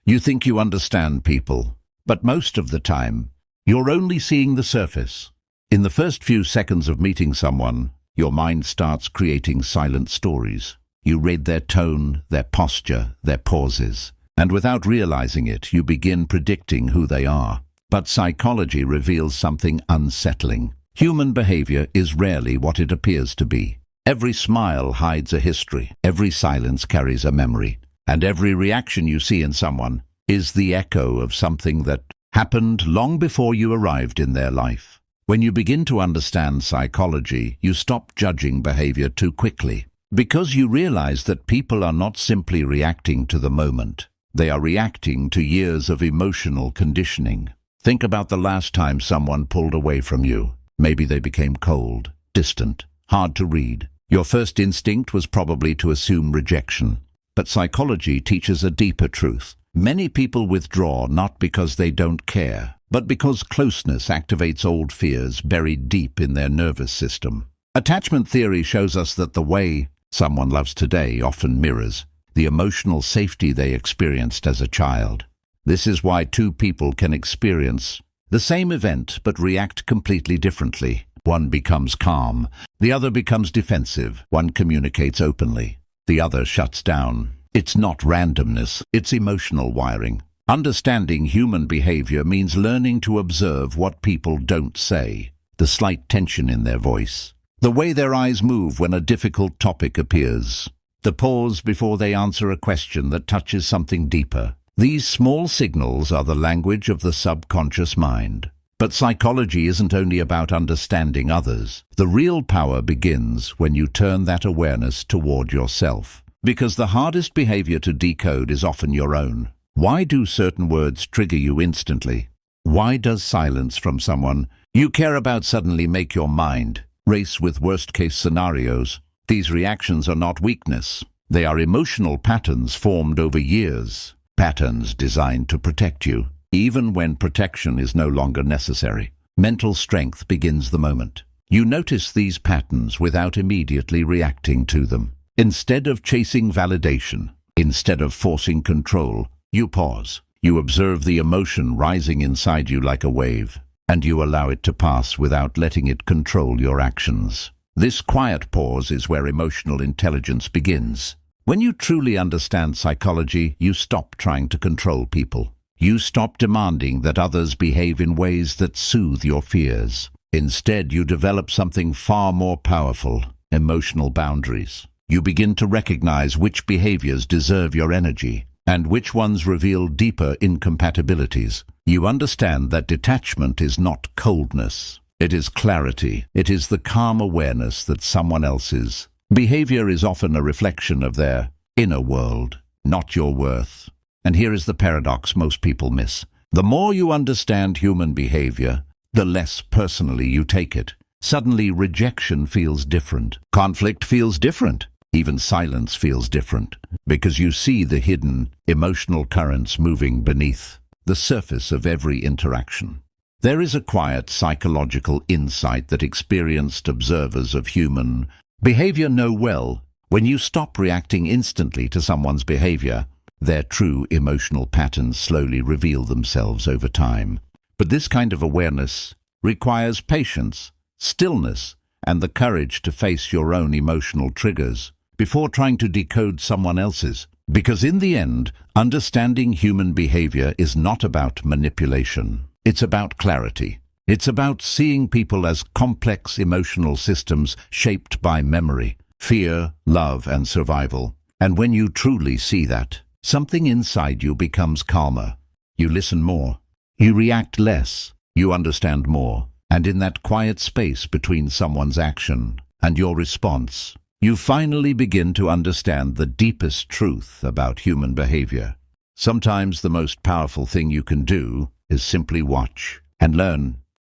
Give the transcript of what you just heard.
You think you understand people, but most of the time, you're only seeing the surface. In the first few seconds of meeting someone, your mind starts creating silent stories. You read their tone, their posture, their pauses, and without realizing it, you begin predicting who they are. But psychology reveals something unsettling. Human behavior is rarely what it appears to be. Every smile hides a history, every silence carries a memory, and every reaction you see in someone is the echo of something that happened long before you arrived in their life. When you begin to understand psychology, you stop judging behavior too quickly, because you realize that people are not simply reacting to the moment. They are reacting to years of emotional conditioning. Think about the last time someone pulled away from you. Maybe they became cold, distant, hard to read. Your first instinct was probably to assume rejection. But psychology teaches a deeper truth. Many people withdraw not because they don't care, but because closeness activates old fears buried deep in their nervous system. Attachment theory shows us that the way someone loves today often mirrors the emotional safety they experienced as a child. This is why two people can experience the same event but react completely differently. One becomes calm, the other becomes defensive. One communicates openly, the other shuts down. It's not randomness, it's emotional wiring. Understanding human behavior means learning to observe what people don't say, the slight tension in their voice, the way their eyes move when a difficult topic appears, the pause before they answer a question that touches something deeper. These small signals are the language of the subconscious mind. But psychology isn't only about understanding others. The real power begins when you turn that awareness toward yourself. Because the hardest behavior to decode is often your own. Why do certain words trigger you instantly? Why does silence from someone you care about suddenly make your mind race with worst-case scenarios? These reactions are not weakness. They are emotional patterns formed over years. Patterns designed to protect you, even when protection is no longer necessary. Mental strength begins the moment you notice these patterns without immediately reacting to them. Instead of chasing validation, instead of forcing control, you pause. You observe the emotion rising inside you like a wave, and you allow it to pass without letting it control your actions. This quiet pause is where emotional intelligence begins. When you truly understand psychology, you stop trying to control people. You stop demanding that others behave in ways that soothe your fears. Instead, you develop something far more powerful: emotional boundaries. You begin to recognize which behaviors deserve your energy and which ones reveal deeper incompatibilities. You understand that detachment is not coldness. It is clarity. It is the calm awareness that someone else's behavior is often a reflection of their inner world, not your worth. And here is the paradox most people miss. The more you understand human behavior, the less personally you take it. Suddenly, rejection feels different. Conflict feels different. Even silence feels different, because you see the hidden emotional currents moving beneath the surface of every interaction. There is a quiet psychological insight that experienced observers of human behavior know well. When you stop reacting instantly to someone's behavior, their true emotional patterns slowly reveal themselves over time. But this kind of awareness requires patience, stillness, and the courage to face your own emotional triggers before trying to decode someone else's. Because in the end, understanding human behavior is not about manipulation. It's about clarity. It's about seeing people as complex emotional systems shaped by memory, fear, love, and survival. And when you truly see that, something inside you becomes calmer. You listen more. You react less. You understand more. And in that quiet space between someone's action and your response, you finally begin to understand the deepest truth about human behavior. Sometimes the most powerful thing you can do is simply watch and learn